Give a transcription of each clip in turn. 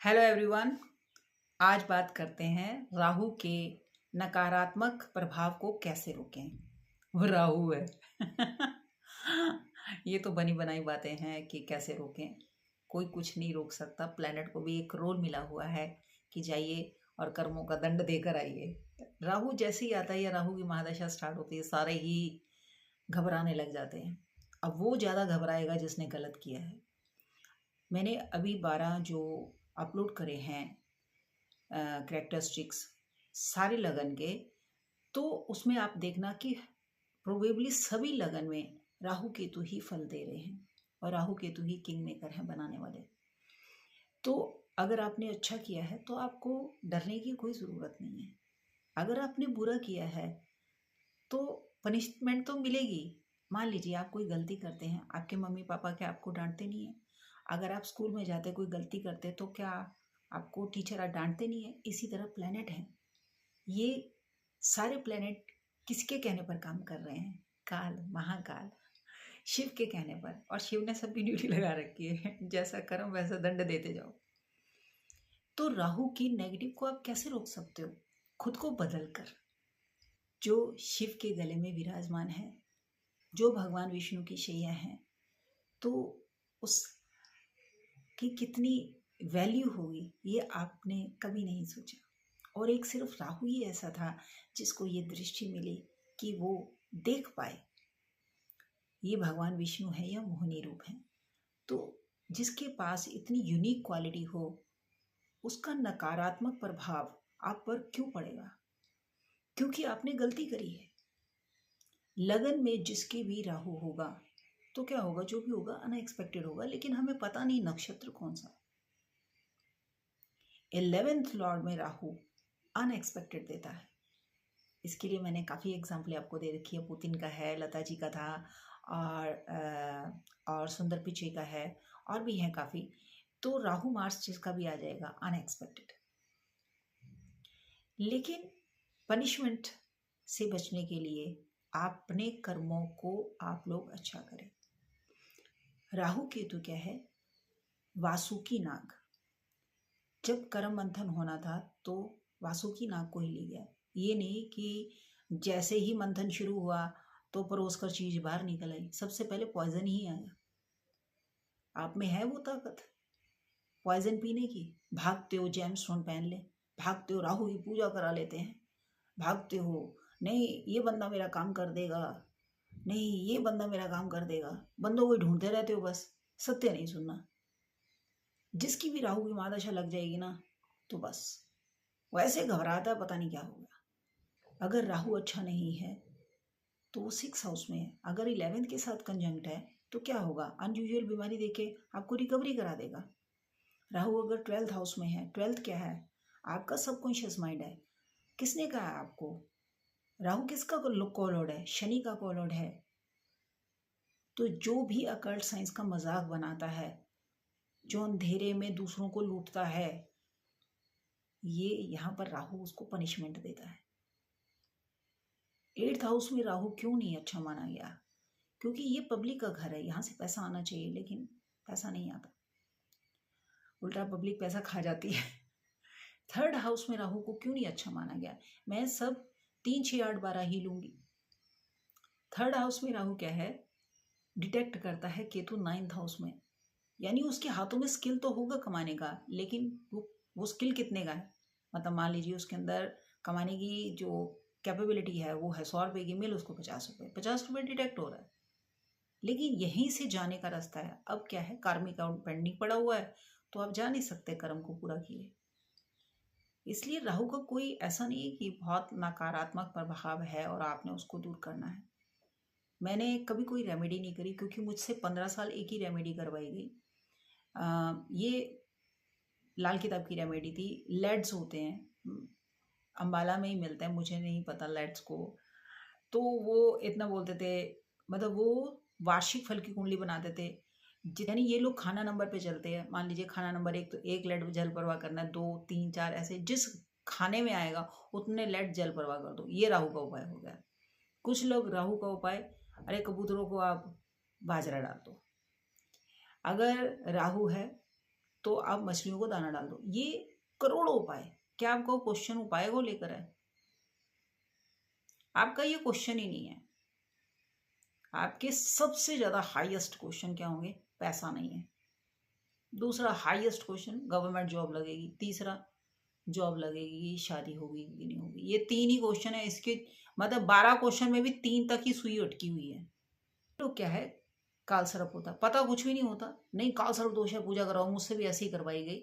Hello everyone. आज बात करते हैं राहु के नकारात्मक प्रभाव को कैसे रोकें। वो राहु है। ये तो बनी बनाई बातें हैं कि कैसे रोकें। कोई कुछ नहीं रोक सकता। प्लेनेट को भी एक रोल मिला हुआ है कि जाइए और कर्मों का दंड देकर आइए। राहु जैसे ही आता है या राहु की महादशा स्टार्ट होती है, सारे ही घबराने लग जाते हैं। अब वो ज़्यादा घबराएगा जिसने गलत किया है। मैंने अभी 12 जो अपलोड करे हैं करेक्टरिस्टिक्स सारे लगन के, तो उसमें आप देखना कि प्रोबेबली सभी लगन में राहु केतु ही फल दे रहे हैं और राहु केतु ही किंग मेकर हैं बनाने वाले। तो अगर आपने अच्छा किया है तो आपको डरने की कोई ज़रूरत नहीं है। अगर आपने बुरा किया है तो पनिशमेंट तो मिलेगी। मान लीजिए आप कोई गलती करते हैं, आपके मम्मी पापा क्या आपको डांटते नहीं है? अगर आप स्कूल में जाते कोई गलती करते तो क्या आपको टीचर डांटते नहीं है? इसी तरह प्लेनेट है, ये सारे प्लेनेट किसके कहने पर काम कर रहे हैं? काल, महाकाल, शिव के कहने पर। और शिव ने सबकी ड्यूटी लगा रखी है, जैसा कर्म वैसा दंड देते जाओ। तो राहु की नेगेटिव को आप कैसे रोक सकते हो? खुद को बदल कर। जो शिव के गले में विराजमान है, जो भगवान विष्णु की शैया है, तो उसकी कितनी वैल्यू होगी ये आपने कभी नहीं सोचा। और एक सिर्फ राहु ही ऐसा था जिसको ये दृष्टि मिली कि वो देख पाए ये भगवान विष्णु है या मोहिनी रूप है। तो जिसके पास इतनी यूनिक क्वालिटी हो, उसका नकारात्मक प्रभाव आप पर क्यों पड़ेगा? क्योंकि आपने गलती करी है। लगन में जिसके भी राहु होगा तो क्या होगा? जो भी होगा अनएक्सपेक्टेड होगा, लेकिन हमें पता नहीं नक्षत्र कौन सा। 11th लॉर्ड में राहु अनएक्सपेक्टेड देता है। इसके लिए मैंने काफ़ी एग्जाम्पल आपको दे रखी है। पुतिन का है, लता जी का था, और सुंदर पिचे का है, और भी हैं काफ़ी। तो राहु मार्स जिसका भी आ जाएगा अनएक्सपेक्टेड। लेकिन पनिशमेंट से बचने के लिए अपने कर्मों को आप लोग अच्छा करें। राहु केतु क्या है? वासुकी नाग। जब कर्म मंथन होना था तो वासुकी नाग को ही ले गया। ये नहीं कि जैसे ही मंथन शुरू हुआ तो परोस कर चीज बाहर निकल आई। सबसे पहले पॉइजन ही आया। आप में है वो ताकत पॉइजन पीने की? भागते हो जेमस्टोन पहन ले, भागते हो राहु की पूजा करा लेते हैं, भागते हो नहीं ये बंदा मेरा काम कर देगा, नहीं ये बंदा मेरा काम कर देगा, बंदों को ढूंढते रहते हो, बस सत्य नहीं सुनना। जिसकी भी राहु की महादशा लग जाएगी ना तो बस वैसे घबराता है, पता नहीं क्या होगा। अगर राहु अच्छा नहीं है तो वो 6 हाउस में है। अगर 11th के साथ कंजंक्ट है तो क्या होगा? अनयूजुअल बीमारी देके आपको रिकवरी करा देगा। राहु अगर 12th हाउस में है, 12th क्या है? आपका सबकॉन्शियस माइंड है। किसने कहा आपको? राहु किसका कोलॉर्ड है? शनि का कोलॉर्ड है। तो जो भी अकल्ट साइंस का मजाक बनाता है, जो अंधेरे में दूसरों को लूटता है, ये यहाँ पर राहु उसको पनिशमेंट देता है। 8th हाउस में राहु क्यों नहीं अच्छा माना गया? क्योंकि ये पब्लिक का घर है, यहाँ से पैसा आना चाहिए लेकिन पैसा नहीं आता, उल्टा पब्लिक पैसा खा जाती है। 3rd हाउस में राहु को क्यों नहीं अच्छा माना गया? मैं सब 3, 6, 8, 12 ही लूंगी। 3rd हाउस में राहु क्या है? डिटेक्ट करता है केतु 9th हाउस में। यानी उसके हाथों में स्किल तो होगा कमाने का, लेकिन वो स्किल कितने का है? मतलब मान लीजिए उसके अंदर कमाने की जो कैपेबिलिटी है वो है 100 रुपये की, मिल उसको 50 रुपये, 50 रुपये डिटेक्ट हो रहा है, लेकिन यहीं से जाने का रास्ता है। अब क्या है? कार्मिक अकाउंट पेंडिंग पड़ा हुआ है, तो आप जा नहीं सकते कर्म को पूरा किए। इसलिए राहु का कोई ऐसा नहीं है कि बहुत नकारात्मक प्रभाव है और आपने उसको दूर करना है। मैंने कभी कोई रेमेडी नहीं करी, क्योंकि मुझसे 15 साल एक ही रेमेडी करवाई गई। ये लाल किताब की रेमेडी थी। लेड्स होते हैं, अम्बाला में ही मिलते हैं, मुझे नहीं पता लेड्स को। तो वो इतना बोलते थे, मतलब वो वार्षिक फल की कुंडली बनाते थे। यानी ये लोग खाना नंबर पे चलते हैं। मान लीजिए खाना नंबर 1 तो 1 लेड जल प्रवाह करना है, 2, 3, 4 ऐसे जिस खाने में आएगा उतने लेड जल प्रवाह कर दो। ये राहु का उपाय हो गया। कुछ लोग राहु का उपाय, अरे कबूतरों को आप बाजरा डाल दो। अगर राहु है तो आप मछलियों को दाना डाल दो। ये करोड़ों उपाय। क्या आपका क्वेश्चन उपाय को लेकर है? आपका ये क्वेश्चन ही नहीं है। आपके सबसे ज्यादा हाईएस्ट क्वेश्चन क्या होंगे? पैसा नहीं है। दूसरा हाईएस्ट क्वेश्चन गवर्नमेंट जॉब लगेगी। तीसरा जॉब लगेगी, शादी होगी कि नहीं होगी। ये 3 ही क्वेश्चन है। इसके मतलब 12 क्वेश्चन में भी 3 तक ही सुई अटकी हुई है। तो क्या है, काल सर्प होता, पता कुछ भी नहीं होता। नहीं, काल सर्प दोष है, पूजा कराओ। मुझसे भी ऐसी ही करवाई गई।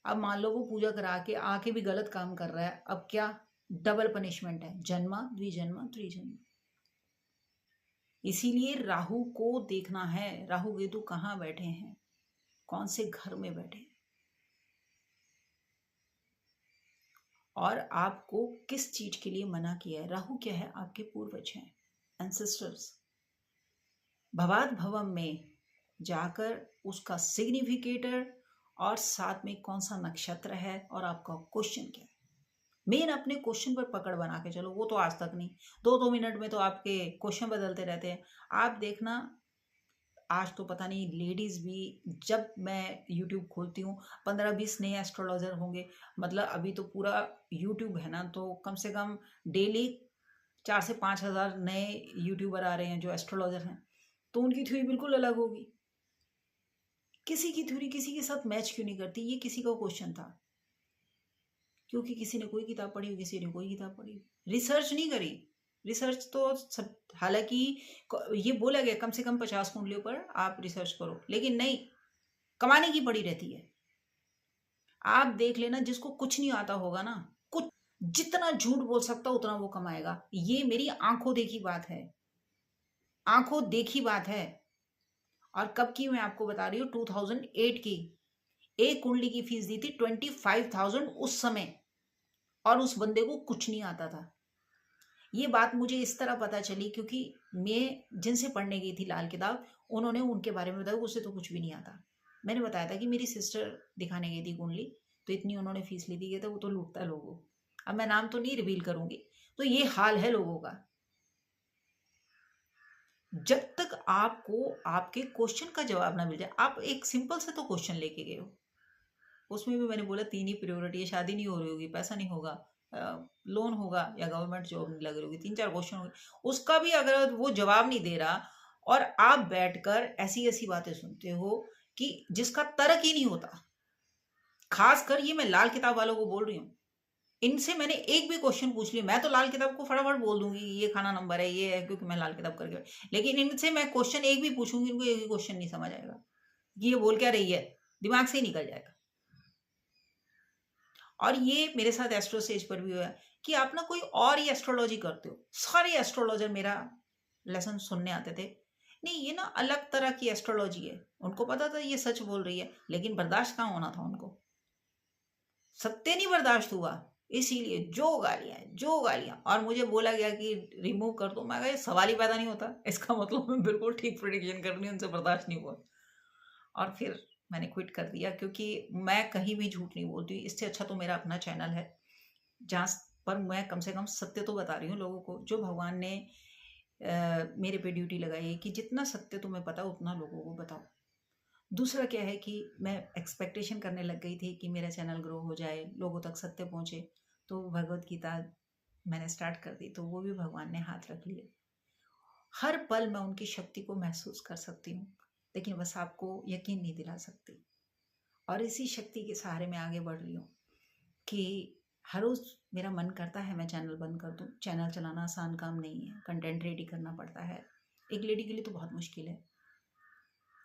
अब मान लो वो पूजा करा के आके भी गलत काम कर रहा है, अब क्या? डबल पनिशमेंट है, जन्मा द्विजन्मा त्रिजन्मा। इसीलिए राहु को देखना है, राहु केतु कहाँ बैठे हैं, कौन से घर में बैठे हैं, और आपको किस चीज के लिए मना किया है। राहु क्या है? आपके पूर्वज हैं, एंसेस्टर्स। भवाद भवम में जाकर उसका सिग्निफिकेटर और साथ में कौन सा नक्षत्र है और आपका क्वेश्चन क्या है। मेन अपने क्वेश्चन पर पकड़ बना के चलो। वो तो आज तक नहीं, 2-2 मिनट में तो आपके क्वेश्चन बदलते रहते हैं। आप देखना, आज तो पता नहीं लेडीज भी, जब मैं यूट्यूब खोलती हूँ 15-20 नए एस्ट्रोलॉजर होंगे। मतलब अभी तो पूरा यूट्यूब है ना, तो कम से कम डेली 4 से 5 हज़ार नए यूट्यूबर आ रहे हैं जो एस्ट्रोलॉजर हैं। तो उनकी थ्योरी बिल्कुल अलग होगी। किसी की थ्योरी किसी के साथ मैच क्यों नहीं करती? ये किसी का क्वेश्चन था, क्योंकि किसी ने कोई किताब पढ़ी, किसी ने कोई किताब पढ़ी, रिसर्च नहीं करी। रिसर्च तो सब, हालांकि ये बोला गया कम से कम 50 कुंडलियों पर आप रिसर्च करो, लेकिन नहीं, कमाने की पड़ी रहती है। आप देख लेना, जिसको कुछ नहीं आता होगा ना, कुछ, जितना झूठ बोल सकता उतना वो कमाएगा। ये मेरी आंखों देखी बात है, आंखों देखी बात है। और कब की मैं आपको बता रही हूँ, 2008 की। एक कुंडली की फीस दी थी 25,000 उस समय, और उस बंदे को कुछ नहीं आता था। ये बात मुझे इस तरह पता चली क्योंकि मैं जिनसे पढ़ने गई थी लाल किताब, उन्होंने उनके बारे में बताया, उसे तो कुछ भी नहीं आता। मैंने बताया था कि मेरी सिस्टर दिखाने गई थी कुंडली, तो इतनी उन्होंने फीस ली थी, तो वो तो लूटता है लोगों। अब मैं नाम तो नहीं रिवील करूंगी। तो ये हाल है लोगों का। जब तक आपको आपके क्वेश्चन का जवाब ना मिल जाए, आप एक सिंपल से तो क्वेश्चन लेके गए हो, उसमें भी मैंने बोला 3 ही प्रायोरिटी है, शादी नहीं हो रही होगी, पैसा नहीं होगा, लोन होगा, या गवर्नमेंट जॉब नहीं लग रही होगी, 3-4 क्वेश्चन होंगे। उसका भी अगर वो जवाब नहीं दे रहा और आप बैठकर ऐसी ऐसी बातें सुनते हो कि जिसका तर्क ही नहीं होता। खासकर ये मैं लाल किताब वालों को बोल रही हूँ। इनसे मैंने एक भी क्वेश्चन पूछ लिया, मैं तो लाल किताब को फटाफट बोल दूंगी ये खाना नंबर है, ये है, क्योंकि मैं लाल किताब करके, लेकिन इनसे मैं क्वेश्चन एक भी पूछूंगी, इनको एक भी क्वेश्चन नहीं समझ आएगा कि ये बोल क्या रही है, दिमाग से ही निकल जाएगा। और ये मेरे साथ एस्ट्रो स्टेज पर भी हुआ है कि आप ना कोई और ही एस्ट्रोलॉजी करते हो। सारे एस्ट्रोलॉजर मेरा लेसन सुनने आते थे, नहीं ये ना अलग तरह की एस्ट्रोलॉजी है। उनको पता था ये सच बोल रही है, लेकिन बर्दाश्त कहाँ होना था उनको, सत्य नहीं बर्दाश्त हुआ। इसीलिए जो गालियां, और मुझे बोला गया कि रिमूव कर दो। मैं कहा ये सवाल ही पैदा नहीं होता, इसका मतलब मैं बिल्कुल ठीक प्रिडिक्शन कर रही हूँ, उनसे बर्दाश्त नहीं हुआ। और फिर मैंने क्विट कर दिया, क्योंकि मैं कहीं भी झूठ नहीं बोलती। इससे अच्छा तो मेरा अपना चैनल है, जहाँ पर मैं कम से कम सत्य तो बता रही हूँ लोगों को। जो भगवान ने मेरे पे ड्यूटी लगाई है कि जितना सत्य तुम्हें पता उतना लोगों को बताओ। दूसरा क्या है कि मैं एक्सपेक्टेशन करने लग गई थी कि मेरा चैनल ग्रो हो जाए, लोगों तक सत्य पहुँचे, तो भगवत गीता मैंने स्टार्ट कर दी, तो वो भी भगवान ने हाथ रख लिए। हर पल मैं उनकी शक्ति को महसूस कर सकती हूँ, लेकिन बस आपको यकीन नहीं दिला सकती। और इसी शक्ति के सहारे मैं आगे बढ़ रही हूँ कि हर रोज़ मेरा मन करता है मैं चैनल बंद कर दूँ। चैनल चलाना आसान काम नहीं है, कंटेंट रेडी करना पड़ता है, एक लेडी के लिए तो बहुत मुश्किल है।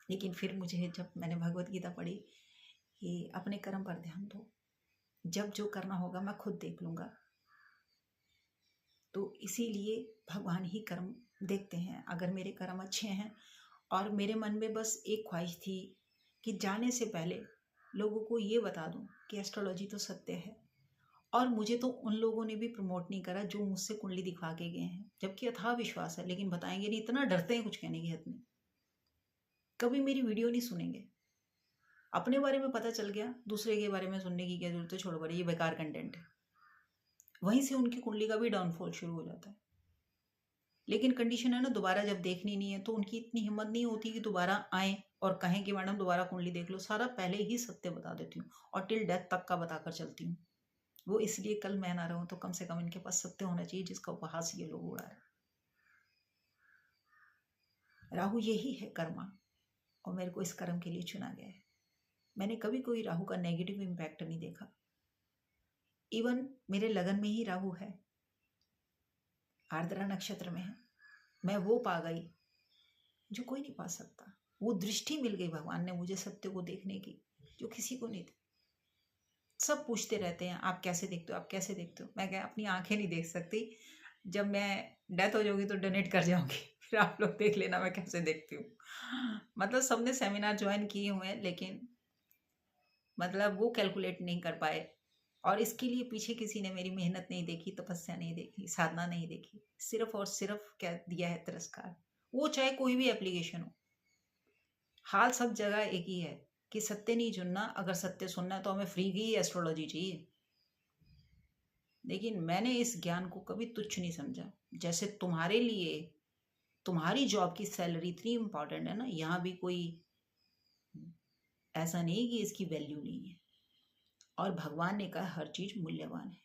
लेकिन फिर मुझे, जब मैंने भगवत गीता पढ़ी कि अपने कर्म पर ध्यान दो, जब जो करना होगा मैं खुद देख लूँगा, तो इसीलिए भगवान ही कर्म देखते हैं। अगर मेरे कर्म अच्छे हैं, और मेरे मन में बस एक ख्वाहिश थी कि जाने से पहले लोगों को ये बता दूं कि एस्ट्रोलॉजी तो सत्य है। और मुझे तो उन लोगों ने भी प्रमोट नहीं करा जो मुझसे कुंडली दिखा के गए हैं, जबकि अथाह विश्वास है, लेकिन बताएंगे नहीं, इतना डरते हैं कुछ कहने की हद नहीं। कभी मेरी वीडियो नहीं सुनेंगे। अपने बारे में पता चल गया, दूसरे के बारे में सुनने की क्या जरूरत है, छोड़ो, बड़े ये बेकार कंटेंट है। वहीं से उनकी कुंडली का भी डाउनफॉल शुरू हो जाता है। लेकिन कंडीशन है ना, दोबारा जब देखनी नहीं है तो उनकी इतनी हिम्मत नहीं होती कि दोबारा आए और कहें कि मैडम दोबारा कुंडली देख लो, सारा पहले ही सत्य बता देती हूँ और टिल डेथ तक का बताकर चलती हूँ। वो इसलिए कल मैं ना रहूं तो कम से कम इनके पास सत्य होना चाहिए जिसका उपहास ये लोग उड़ा रहे। राहु यही है कर्मा, और मेरे को इस कर्म के लिए चुना गया है। मैंने कभी कोई राहु का नेगेटिव इम्पैक्ट नहीं देखा। इवन मेरे लगन में ही राहु है, आर्द्रा नक्षत्र में है, मैं वो पा गई जो कोई नहीं पा सकता। वो दृष्टि मिल गई भगवान ने मुझे सत्य को देखने की, जो किसी को नहीं थी। सब पूछते रहते हैं आप कैसे देखते हो, आप कैसे देखते हो। मैं क्या अपनी आंखें नहीं देख सकती, जब मैं डेथ हो जाऊंगी तो डोनेट कर जाऊंगी, फिर आप लोग देख लेना मैं कैसे देखती हूँ। मतलब सबने सेमिनार ज्वाइन किए हुए हैं, लेकिन मतलब वो कैलकुलेट नहीं कर पाए, और इसके लिए पीछे किसी ने मेरी मेहनत नहीं देखी, तपस्या नहीं देखी, साधना नहीं देखी। सिर्फ और सिर्फ क्या दिया है, तिरस्कार। वो चाहे कोई भी एप्लीकेशन हो, हाल सब जगह एक ही है कि सत्य नहीं चुनना। अगर सत्य सुनना है तो हमें फ्री की एस्ट्रोलॉजी चाहिए। लेकिन मैंने इस ज्ञान को कभी तुच्छ नहीं समझा। जैसे तुम्हारे लिए तुम्हारी जॉब की सैलरी इतनी इंपॉर्टेंट है ना, यहाँ भी कोई ऐसा नहीं कि इसकी वैल्यू नहीं है। और भगवान ने कहा हर चीज मूल्यवान है।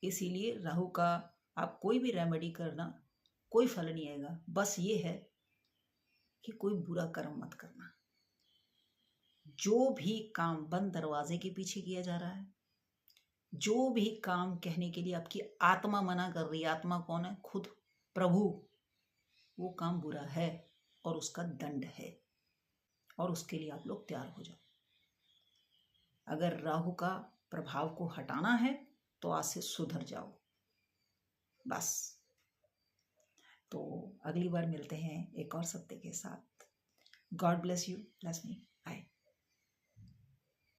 इसीलिए राहु का आप कोई भी रेमेडी करना, कोई फल नहीं आएगा। बस ये है कि कोई बुरा कर्म मत करना। जो भी काम बंद दरवाजे के पीछे किया जा रहा है, जो भी काम कहने के लिए आपकी आत्मा मना कर रही है, आत्मा कौन है? खुद प्रभु, वो काम बुरा है और उसका दंड है, और उसके लिए आप लोग तैयार हो जाओ। अगर राहु का प्रभाव को हटाना है तो आज से सुधर जाओ बस। तो अगली बार मिलते हैं एक और सत्य के साथ। God bless you, bless me, bye.